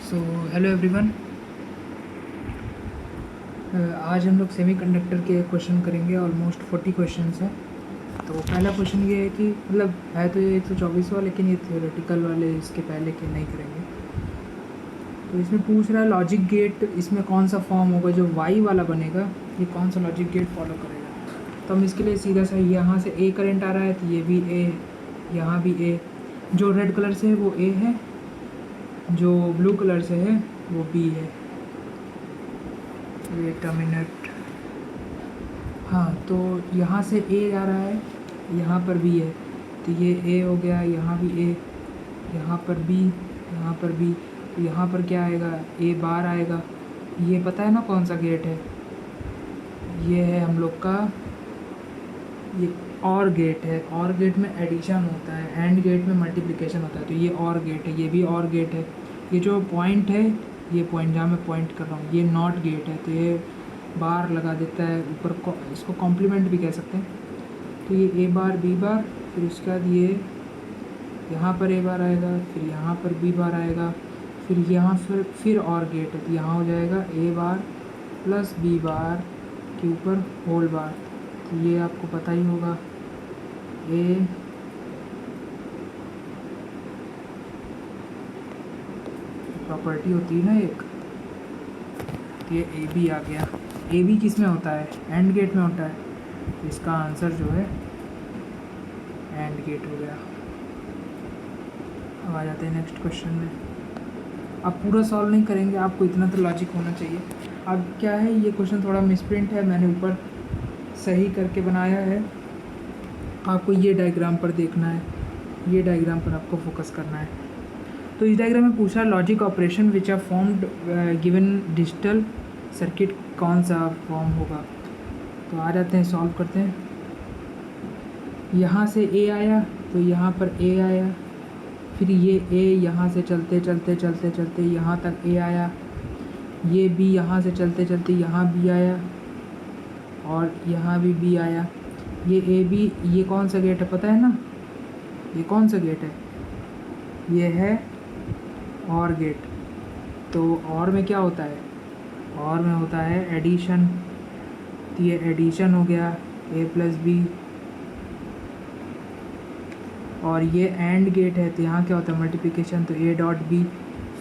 So hello everyone. आज हम लोग सेमीकंडक्टर के क्वेश्चन करेंगे। ऑलमोस्ट 40 क्वेश्चंस हैं। तो पहला क्वेश्चन ये है कि मतलब है तो ये 124वां, लेकिन ये थियोरेटिकल वाले इसके पहले के नहीं करेंगे। तो इसमें पूछ रहा है लॉजिक गेट, इसमें कौन सा फॉर्म होगा जो वाई वाला बनेगा, ये कौन सा लॉजिक गेट फॉलो करेगा। तो हम इसके लिए सीधा सा यहाँ से ए करंट आ रहा है, तो ये भी ए, यहाँ भी ए। जो रेड कलर से है वो ए है, जो ब्लू कलर से है वो बी है। Wait a minute. हाँ, तो यहाँ से ए जा रहा है, यहाँ पर बी है, तो ये ए हो गया, यहाँ भी ए, यहाँ पर बी, यहाँ पर बी। तो यहाँ पर क्या आएगा, ए बार आएगा। ये पता है ना कौन सा गेट है, ये है हम लोग का, ये और गेट है। और गेट में एडिशन होता है, एंड गेट में मल्टीप्लिकेशन होता है। तो ये और गेट है, ये भी और गेट है। ये जो पॉइंट है, ये पॉइंट जहाँ मैं पॉइंट कर रहा हूँ, ये नॉट गेट है, तो ये बार लगा देता है ऊपर। इसको कॉम्प्लीमेंट भी कह सकते हैं। तो ये ए बार बी बार, फिर उसके बाद ये यहाँ पर ए बार आएगा, फिर यहाँ पर बी बार आएगा, फिर यहाँ फिर और गेट है, तो यहाँ हो जाएगा ए बार प्लस बी बार के ऊपर होल बार। तो ये आपको पता ही होगा, ए प्रॉपर्टी होती है ना एक, तो ये ए बी आ गया। ए बी किस में होता है, एंड गेट में होता है, तो इसका आंसर जो है एंड गेट हो गया। अब आ जाते हैं नेक्स्ट क्वेश्चन में। अब पूरा सॉल्व नहीं करेंगे, आपको इतना तो लॉजिक होना चाहिए। अब क्या है, ये क्वेश्चन थोड़ा मिसप्रिंट है, मैंने ऊपर सही करके बनाया है। आपको ये डायग्राम पर देखना है, ये डायग्राम पर आपको फोकस करना है। तो इस डायग्राम में पूछा logic operation which are formed given digital circuit, कौन सा फॉर्म होगा। तो आ जाते हैं, सॉल्व करते हैं। यहाँ से ए आया, तो यहाँ पर ए आया, फिर ये ए यहाँ से चलते चलते चलते चलते यहाँ तक ए आया, ये बी यहाँ से चलते चलते यहाँ बी आया, और यहाँ भी बी आया। ये ए बी, ये कौन सा गेट है पता है ना, ये कौन सा गेट है, ये है और गेट। तो और में क्या होता है, और में होता है एडिशन। तो ये एडिशन हो गया, ए प्लस बी। और ये एंड गेट है, तो यहाँ क्या होता है मल्टीप्लिकेशन, तो ए डॉट बी।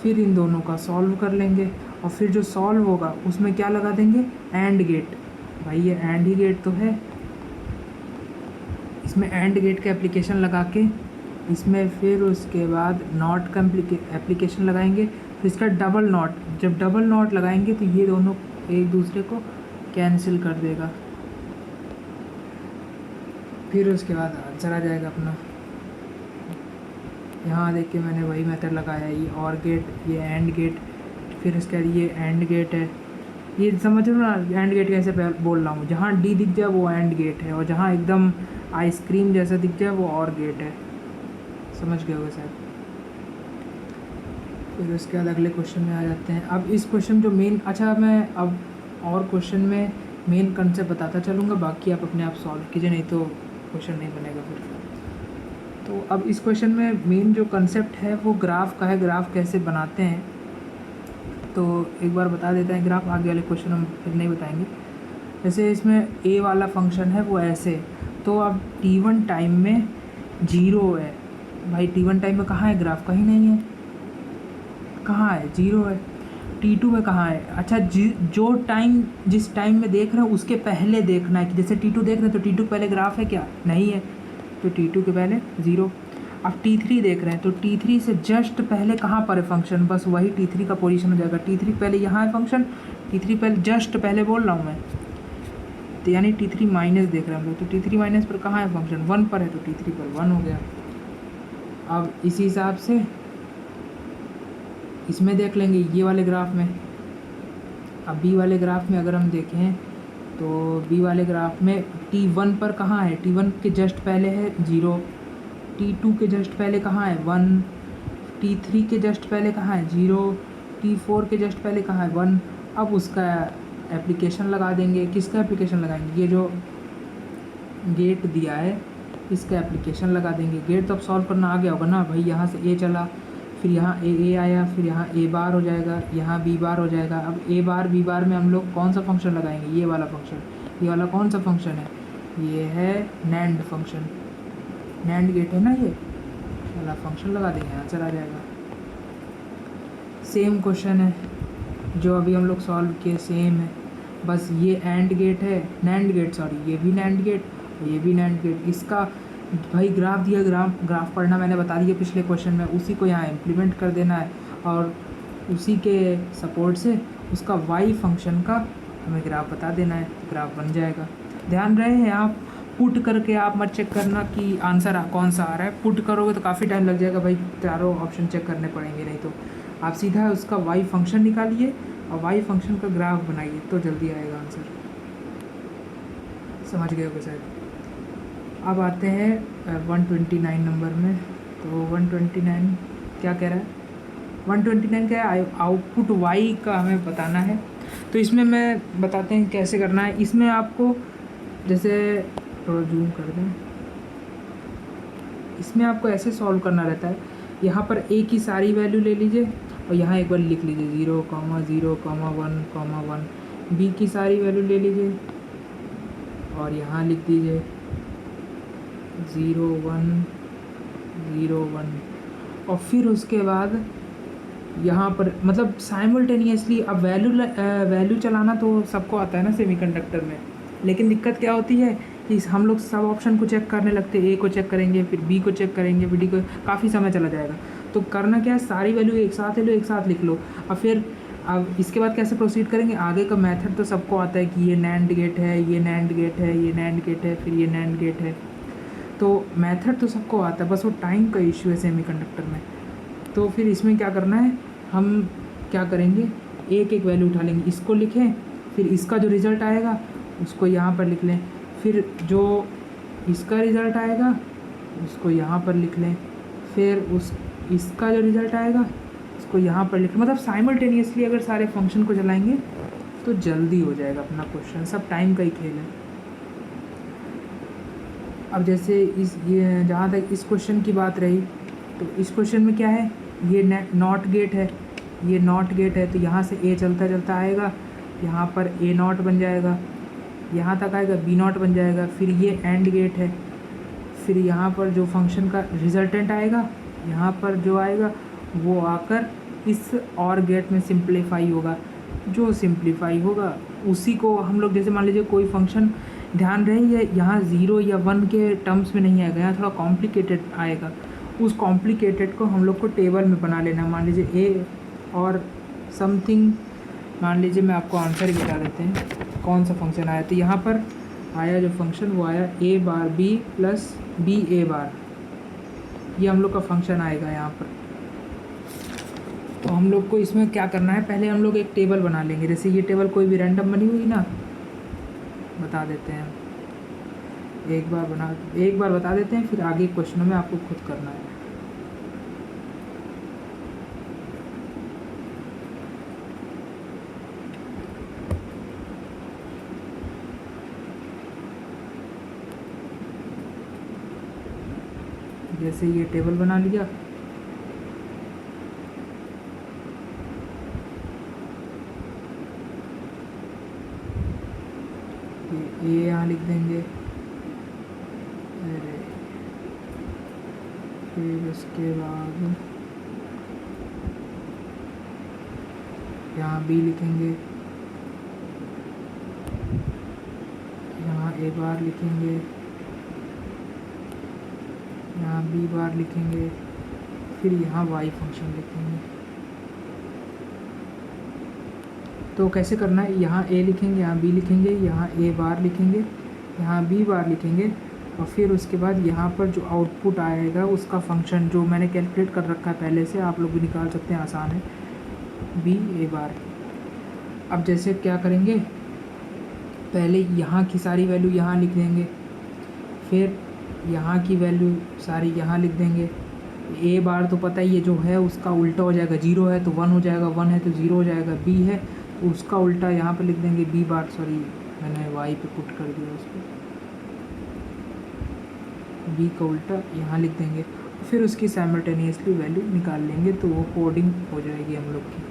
फिर इन दोनों का सॉल्व कर लेंगे, और फिर जो सॉल्व होगा उसमें क्या लगा देंगे, एंड गेट। भाई ये एंड ही गेट तो है, इसमें एंड गेट का एप्लीकेशन लगा के, इसमें फिर उसके बाद नॉट का एप्लीकेशन लगाएंगे, फिर इसका डबल नॉट। जब डबल नॉट लगाएंगे तो ये दोनों एक दूसरे को कैंसिल कर देगा। फिर उसके बाद आंसर आ जाएगा अपना। यहाँ देख के मैंने वही मेथड लगाया, ये और गेट, ये एंड गेट, फिर उसके बाद ये एंड गेट है। ये समझ लो ना एंड गेट कैसे बोल रहा हूँ, जहाँ डी दिख जाए वो एंड गेट है, और जहाँ एकदम आइसक्रीम जैसा दिख जाए वो और गेट है। समझ गए होगा शायद। फिर उसके बाद अगले क्वेश्चन में आ जाते हैं। अब इस क्वेश्चन जो मेन, अच्छा मैं अब और क्वेश्चन में मेन कंसेप्ट बताता चलूँगा, बाकी आप अपने आप सॉल्व कीजिए, नहीं तो क्वेश्चन नहीं बनेगा फिर। तो अब इस क्वेश्चन में मेन जो कंसेप्ट है वो ग्राफ का है, ग्राफ कैसे बनाते हैं। तो एक बार बता देते हैं ग्राफ, आगे वाले क्वेश्चन हम फिर नहीं बताएंगे। जैसे इसमें ए वाला फंक्शन है वो ऐसे, तो अब t1 टाइम में 0 है। भाई t1 टाइम में कहाँ है ग्राफ, कहीं नहीं है, कहाँ है, 0 है। t2 में कहाँ है, अच्छा जो टाइम, जिस टाइम में देख रहे हैं उसके पहले देखना है, कि जैसे t2 देख रहे हैं तो t2 पहले ग्राफ है क्या, नहीं है, तो t2 के पहले 0। अब t3 देख रहे हैं तो t3 से जस्ट पहले कहाँ पर है फंक्शन, बस वही t3 का पोजीशन हो जाएगा। t3 पहले यहाँ है फंक्शन, t3 पहले जस्ट पहले बोल रहा हूँ मैं, तो यानी t3 माइनस देख रहे हैं हम लोग, तो t3 माइनस पर कहाँ है फंक्शन, 1 पर है, तो t3 पर 1 हो गया। अब इसी हिसाब से इसमें देख लेंगे ये वाले ग्राफ में। अब बी वाले ग्राफ में अगर हम देखें तो बी वाले ग्राफ में t1 पर कहाँ है, t1 के जस्ट पहले है 0, t2 के जस्ट पहले कहाँ है 1, t3 के जस्ट पहले कहाँ है 0, t4 के जस्ट पहले कहाँ है 1। अब उसका एप्लीकेशन लगा देंगे, किसका एप्लीकेशन लगाएंगे, ये जो गेट दिया है इसका एप्लीकेशन लगा देंगे। गेट तो अब सॉल्व करना आ गया होगा ना भाई, यहाँ से ए चला, फिर यहाँ ए आया, फिर यहाँ ए बार हो जाएगा, यहाँ बी बार हो जाएगा। अब ए बार बी बार में हम लोग कौन सा फंक्शन लगाएंगे, ये वाला फंक्शन। ये वाला कौन सा फंक्शन है, ये है नैंड फंक्शन, नैंड गेट है ना, ये वाला फंक्शन लगा देंगे, आंसर आ जाएगा। सेम क्वेश्चन है जो अभी हम लोग सॉल्व किए, सेम है, बस ये एंड गेट है, नैंड गेट सॉरी, ये भी नैंड गेट और ये भी नैंड गेट। इसका भाई ग्राफ दिया, ग्राफ पढ़ना मैंने बता दिया पिछले क्वेश्चन में, उसी को यहाँ इम्प्लीमेंट कर देना है और उसी के सपोर्ट से उसका वाई फंक्शन का हमें ग्राफ बता देना है, ग्राफ बन जाएगा। ध्यान रहे आप पुट करके आप मत चेक करना कि आंसर कौन सा आ रहा है, पुट करोगे तो काफ़ी टाइम लग जाएगा भाई, चारों ऑप्शन चेक करने पड़ेंगे, नहीं तो आप सीधा उसका वाई फंक्शन निकालिए और वाई फंक्शन का ग्राफ बनाइए तो जल्दी आएगा आंसर। समझ गए होगे शायद। अब आते हैं 129 नंबर में। तो 129 क्या कह रहा है, 129 क्या है, आउटपुट वाई का हमें बताना है। तो इसमें मैं बताते हैं कैसे करना है। इसमें आपको जैसे थोड़ा जूम कर दें, इसमें आपको ऐसे सॉल्व करना रहता है, यहाँ पर ए की सारी वैल्यू ले लीजिए और यहाँ एक बार लिख लीजिए 0, 0, 1, 1। बी की सारी वैल्यू ले लीजिए और यहाँ लिख दीजिए 0, 1, 0, 1। और फिर उसके बाद यहाँ पर मतलब साइमल्टेनियसली अब वैल्यू चलाना तो सबको आता है ना सेमीकंडक्टर में, लेकिन दिक्कत क्या होती है कि हम लोग सब ऑप्शन को चेक करने लगते हैं, ए को चेक करेंगे, फिर बी को चेक करेंगे, फिर डी को, काफ़ी समय चला जाएगा। तो करना क्या है, सारी वैल्यू एक साथ ले लो, एक साथ लिख लो। और फिर अब इसके बाद कैसे प्रोसीड करेंगे, आगे का मेथड तो सबको आता है कि ये नैंड गेट है, ये नैंड गेट है, ये नैंड गेट है, फिर ये नैंड गेट है। तो मेथड तो सबको आता है, बस वो टाइम का इश्यू है सेमीकंडक्टर में। तो फिर इसमें क्या करना है, हम क्या करेंगे, एक एक वैल्यू उठा लेंगे, इसको लिखें, फिर इसका जो रिज़ल्ट आएगा उसको यहाँ पर लिख लें, फिर जो इसका रिज़ल्ट आएगा उसको यहाँ पर लिख लें, फिर इसका जो रिज़ल्ट आएगा उसको यहाँ पर लिख लें। मतलब साइमल्टेनियसली अगर सारे फंक्शन को चलाएंगे तो जल्दी हो जाएगा अपना क्वेश्चन, सब टाइम का ही खेल है। अब जैसे ये जहाँ तक इस क्वेश्चन की बात रही, तो इस क्वेश्चन में क्या है, ये नॉट गेट है, ये नॉट गेट है, तो यहाँ से ए चलता चलता आएगा, यहाँ पर ए नॉट बन जाएगा, यहाँ तक आएगा बी नॉट बन जाएगा, फिर ये एंड गेट है, फिर यहाँ पर जो फंक्शन का रिजल्टेंट आएगा, यहाँ पर जो आएगा वो आकर इस और गेट में सिंप्लीफाई होगा, जो सिंप्लीफाई होगा उसी को हम लोग, जैसे मान लीजिए कोई फंक्शन, ध्यान रहे ये यहाँ 0 या 1 के टर्म्स में नहीं आएगा, यहाँ थोड़ा कॉम्प्लिकेटेड आएगा, उस कॉम्प्लिकेटेड को हम लोग को टेबल में बना लेना। मान लीजिए ए और समथिंग, मान लीजिए मैं आपको आंसर ही बता देते हैं कौन सा फंक्शन आया। तो यहाँ पर आया जो फंक्शन वो आया ए बार बी प्लस बी ए बार, ये हम लोग का फंक्शन आएगा यहाँ पर। तो हम लोग को इसमें क्या करना है, पहले हम लोग एक टेबल बना लेंगे, जैसे ये टेबल कोई भी रैंडम बनी हुई ना, बता देते हैं एक बार बता देते हैं, फिर आगे क्वेश्चनों में आपको खुद करना है। जैसे ये टेबल बना लिया, ये यहाँ लिख देंगे, अरे फिर उसके बाद यहाँ बी लिखेंगे, यहाँ ए बार लिखेंगे, यहाँ बी बार लिखेंगे, फिर यहाँ वाई फंक्शन लिखेंगे। तो कैसे करना है, यहाँ ए लिखेंगे, यहाँ बी लिखेंगे, यहाँ ए बार लिखेंगे, यहाँ बी बार लिखेंगे, और फिर उसके बाद यहाँ पर जो आउटपुट आएगा उसका फंक्शन जो मैंने कैलकुलेट कर रखा है पहले से, आप लोग भी निकाल सकते हैं, आसान है, बी ए बार। अब जैसे क्या करेंगे, पहले यहाँ की सारी वैल्यू यहाँ लिख देंगे, फिर यहाँ की वैल्यू सारी यहाँ लिख देंगे। ए बार तो पता ही है जो है उसका उल्टा हो जाएगा, 0 है तो 1 हो जाएगा, 1 है तो 0 हो जाएगा, बी है तो उसका उल्टा यहाँ पे लिख देंगे, बी बार, सॉरी मैंने वाई पे पुट कर दिया उसको, बी का उल्टा यहाँ लिख देंगे। फिर उसकी साइमल्टेनियसली वैल्यू निकाल लेंगे तो वो कोडिंग हो जाएगी हम लोग की।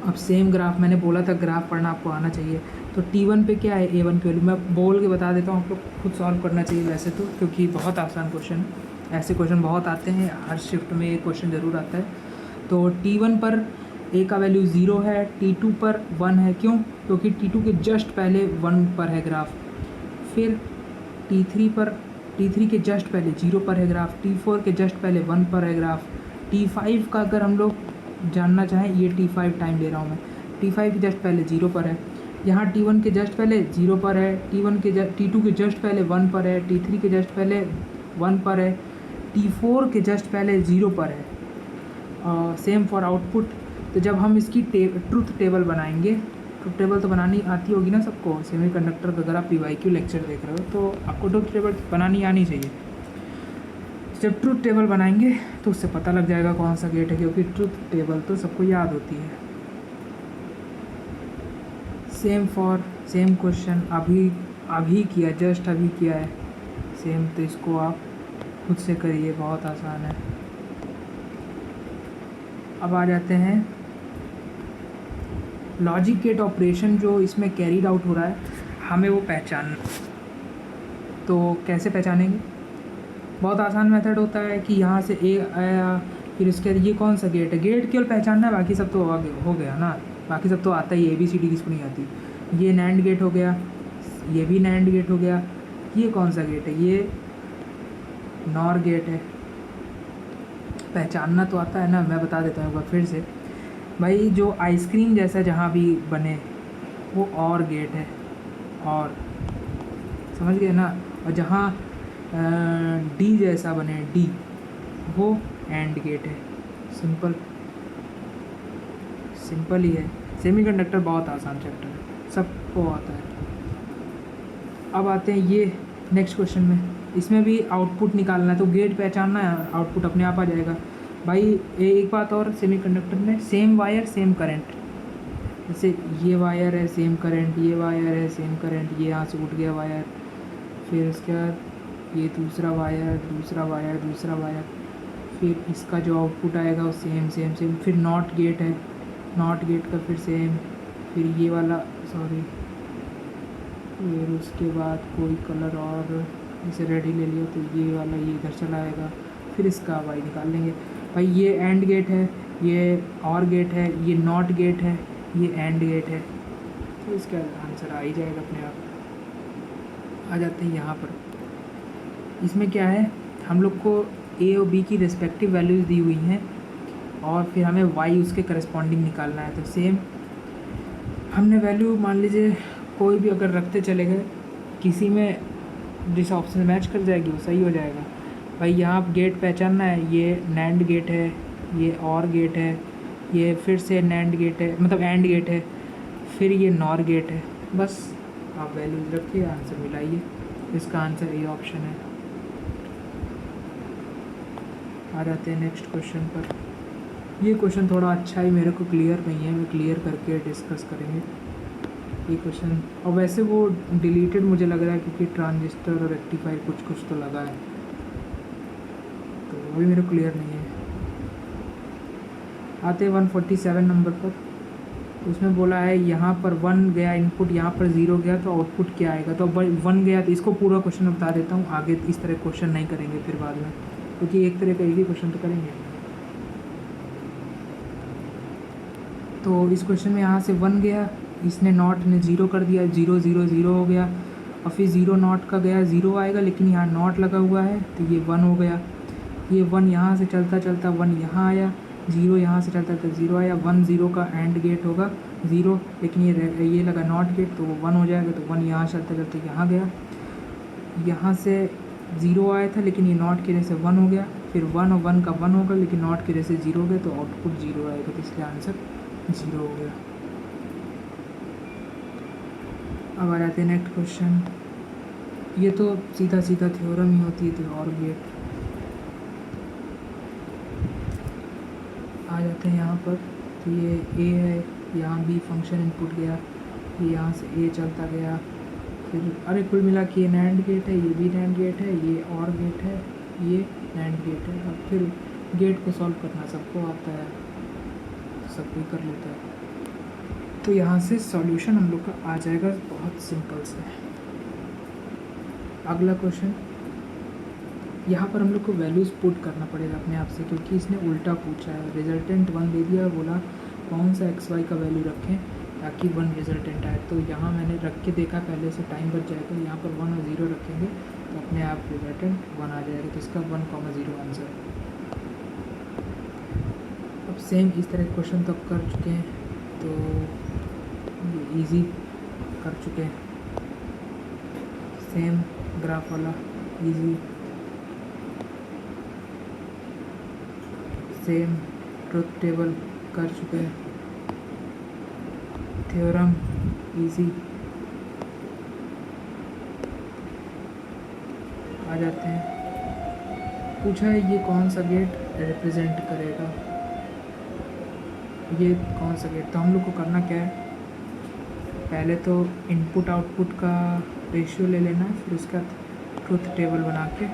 अब सेम ग्राफ, मैंने बोला था ग्राफ पढ़ना आपको आना चाहिए। तो T1 पे क्या है, A1 की वैल्यू मैं बोल के बता देता हूँ, आप लोग खुद सॉल्व करना चाहिए वैसे तो, क्योंकि बहुत आसान क्वेश्चन है। ऐसे क्वेश्चन बहुत आते हैं, हर शिफ्ट में ये क्वेश्चन ज़रूर आता है। तो T1 पर A का वैल्यू 0 है, T2 पर 1 है। क्यों? क्योंकि T2 के जस्ट पहले 1 पर है ग्राफ। फिर T3 के जस्ट पहले 0 पर है ग्राफ। T4 के जस्ट पहले 1 पर है ग्राफ। T5 का अगर हम लोग जानना चाहें, ये T5 टाइम ले रहा हूँ मैं, T5 के जस्ट पहले 0 पर है। यहाँ T1 के जस्ट पहले 0 पर है, T2 के जस्ट पहले 1 पर है, T3 के जस्ट पहले 1 पर है, T4 के जस्ट पहले 0 पर है। Same for output. तो जब हम इसकी ट्रुथ टेबल बनाएंगे, ट्रुथ टेबल तो बनानी आती होगी ना सबको, सेमीकंडक्टर का अगर आप PYQ लेक्चर देख रहे हो तो आपको ट्रुथ टेबल बनानी आनी चाहिए। जब ट्रुथ टेबल बनाएंगे तो उससे पता लग जाएगा कौन सा गेट है, क्योंकि ट्रुथ टेबल तो सबको याद होती है। सेम क्वेश्चन अभी किया, जस्ट अभी किया है सेम, तो इसको आप खुद से करिए, बहुत आसान है। अब आ जाते हैं लॉजिक गेट ऑपरेशन जो इसमें कैरीड आउट हो रहा है, हमें वो पहचानना। तो कैसे पहचानेंगे? बहुत आसान मेथड होता है कि यहाँ से ए आया, फिर इसके बाद ये कौन सा गेट है, गेट केवल पहचानना है, बाकी सब तो हो गया ना, बाकी सब तो आता ही, ABCD किसको नहीं आती। ये नैंड गेट हो गया, ये भी नैंड गेट हो गया। ये कौन सा गेट है, ये नॉर गेट है। पहचानना तो आता है ना, मैं बता देता हूँ एक बार फिर से भाई। जो आइसक्रीम जैसा जहाँ भी बने वो और गेट है, और समझ गए ना। और जहाँ डी जैसा बने, डी, वो एंड गेट है। सिंपल ही है। सेमीकंडक्टर बहुत आसान चैप्टर है, सबको आता है। अब आते हैं ये नेक्स्ट क्वेश्चन में, इसमें भी आउटपुट निकालना है, तो गेट पहचानना है, आउटपुट अपने आप आ जाएगा भाई। एक बात और, सेमीकंडक्टर में सेम वायर सेम करंट, जैसे ये वायर है सेम करंट, ये वायर है सेम करंट, ये यहाँ से उठ गया वायर, फिर उसके बाद ये दूसरा वायर, फिर इसका जो आउटपुट आएगा वो सेम। फिर नॉट गेट है, नॉट गेट का फिर सेम, फिर ये वाला, सॉरी, फिर उसके बाद कोई कलर और, जैसे रेड ही ले लिया तो ये वाला ये इधर चला आएगा। फिर इसका वाई निकाल लेंगे भाई। ये एंड गेट है, ये और गेट है, ये नॉट गेट है, ये एंड गेट है, तो इसका आंसर आ ही जाएगा अपने आप। आ जाते हैं यहाँ पर, इसमें क्या है, हम लोग को A और B की रिस्पेक्टिव वैल्यूज़ दी हुई हैं, और फिर हमें Y उसके करस्पॉन्डिंग निकालना है। तो सेम हमने वैल्यू मान लीजिए कोई भी अगर रखते चले गए, किसी में जिस ऑप्शन में मैच कर जाएगी वो सही हो जाएगा भाई। यहाँ गेट पहचानना है, ये नैंड गेट है, ये और गेट है, ये फिर से नैंड गेट है, मतलब एंड गेट है, फिर ये नॉर गेट है। बस आप वैल्यूज रखिए, आंसर मिलाइए, इसका आंसर ये ऑप्शन है। आ जाते हैं नेक्स्ट क्वेश्चन पर। ये क्वेश्चन थोड़ा अच्छा ही मेरे को क्लियर नहीं है, मैं क्लियर करके डिस्कस करेंगे ये क्वेश्चन। और वैसे वो डिलीटेड मुझे लग रहा है, क्योंकि ट्रांजिस्टर और रेक्टिफायर कुछ तो लगा है, तो वो भी मेरे को क्लियर नहीं है। आते हैं 147 नंबर पर। उसमें बोला है यहाँ पर 1 गया इनपुट, यहाँ पर 0 गया, तो आउटपुट क्या आएगा। तो 1 गया, तो इसको पूरा क्वेश्चन बता देता हूँ, आगे इस तरह क्वेश्चन नहीं करेंगे फिर बाद में, क्योंकि एक तरह का एक ही क्वेश्चन तो करेंगे। तो इस क्वेश्चन में यहाँ से 1 गया, इसने नॉट ने 0 कर दिया, 0 0 0 हो गया, और फिर 0 नॉट का गया, 0 आएगा, लेकिन यहाँ नॉट लगा हुआ है तो ये 1 हो गया। ये 1 यहाँ से चलता 1 यहाँ आया, 0 यहाँ से चलता 0 आया। 1 0 का एंड गेट होगा 0, लेकिन ये लगा नॉट गेट, तो वो 1 हो जाएगा। तो 1 यहाँ चलता यहाँ गया, यहाँ से 0 आया था, लेकिन ये नॉट की वजह से 1 हो गया। फिर 1 और 1 का 1 होगा, लेकिन नॉट की वजह से 0 हो गया, तो आउटपुट 0 आएगा, तो इसलिए आंसर 0 हो गया। अब आ जाते हैं नेक्स्ट क्वेश्चन। ये तो सीधा थ्योरम ही होती है, तो और गेट। आ जाते हैं यहाँ पर, तो ये A है, यहाँ B फंक्शन इनपुट गया, ये यहाँ से A चलता गया, फिर अरे कुल मिला के ये नैंड गेट है, ये भी नैंड गेट है, ये और गेट है, ये नैंड गेट है। अब फिर गेट को सॉल्व करना सबको आता है, सब कोई कर लेता है। तो यहाँ से सॉल्यूशन हम लोग का आ जाएगा बहुत सिंपल से। अगला क्वेश्चन, यहाँ पर हम लोग को वैल्यूज़ पुट करना पड़ेगा अपने आप से, क्योंकि इसने उल्टा पूछा है। रिजल्टेंट 1 दे दिया और बोला कौन सा एक्स वाई का वैल्यू रखें ताकि 1 रिजल्टेंट आए। तो यहाँ मैंने रख के देखा पहले से, टाइम बच जाएगा। यहाँ पर 1 और 0 रखेंगे तो अपने आप रिजल्टेंट 1 आ जाएगा। तो इसका 1,0 आंसर। अब सेम इस तरह क्वेश्चन तो कर चुके हैं, तो इजी कर चुके हैं। सेम ग्राफ वाला इजी, सेम ट्रुथ टेबल कर चुके हैं। थ्योरम इजी आ जाते हैं। पूछा है ये कौन सा गेट रिप्रेजेंट करेगा, ये कौन सा गेट। तो हम लोग को करना क्या है, पहले तो इनपुट आउटपुट का रेशियो ले लेना है, फिर उसका ट्रुथ टेबल बना के,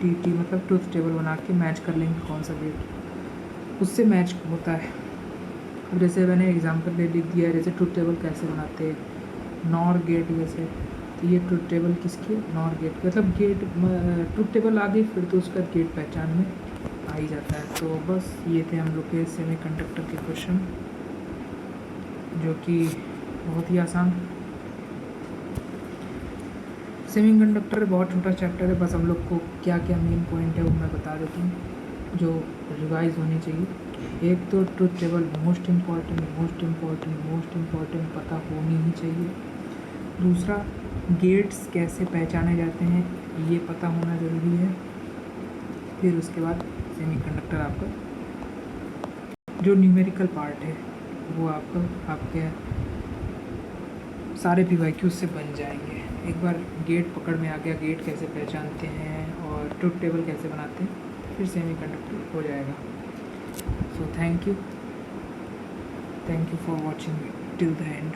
टी मतलब ट्रुथ टेबल बना के मैच कर लेंगे कौन सा गेट उससे मैच होता है। अब जैसे मैंने एग्जांपल ले लिख दिया है, जैसे ट्रुथ टेबल कैसे बनाते हैं, नॉर गेट जैसे। तो ये ट्रुथ टेबल किसकी है, नॉर गेट, मतलब गेट ट्रुथ टेबल आ गई, फिर तो उसका गेट पहचान में आ ही जाता है। तो बस ये थे हम लोग के सेमीकंडक्टर के क्वेश्चन, जो कि बहुत ही आसान। सेमीकंडक्टर बहुत छोटा चैप्टर है, बस हम लोग को क्या क्या मेन पॉइंट है वो मैं बता देता हूँ जो रिवाइज होनी चाहिए। एक तो ट्रुथ टेबल मोस्ट इम्पॉर्टेंट पता होनी ही चाहिए। दूसरा, गेट्स कैसे पहचाने जाते हैं ये पता होना ज़रूरी है। फिर उसके बाद सेमीकंडक्टर आपका जो न्यूमेरिकल पार्ट है वो आपके सारे PYQ से बन जाएंगे। एक बार गेट पकड़ में आ गया, गेट कैसे पहचानते हैं और ट्रुथ टेबल कैसे बनाते हैं, फिर सेमीकंडक्टर हो जाएगा। So thank you for watching till the end.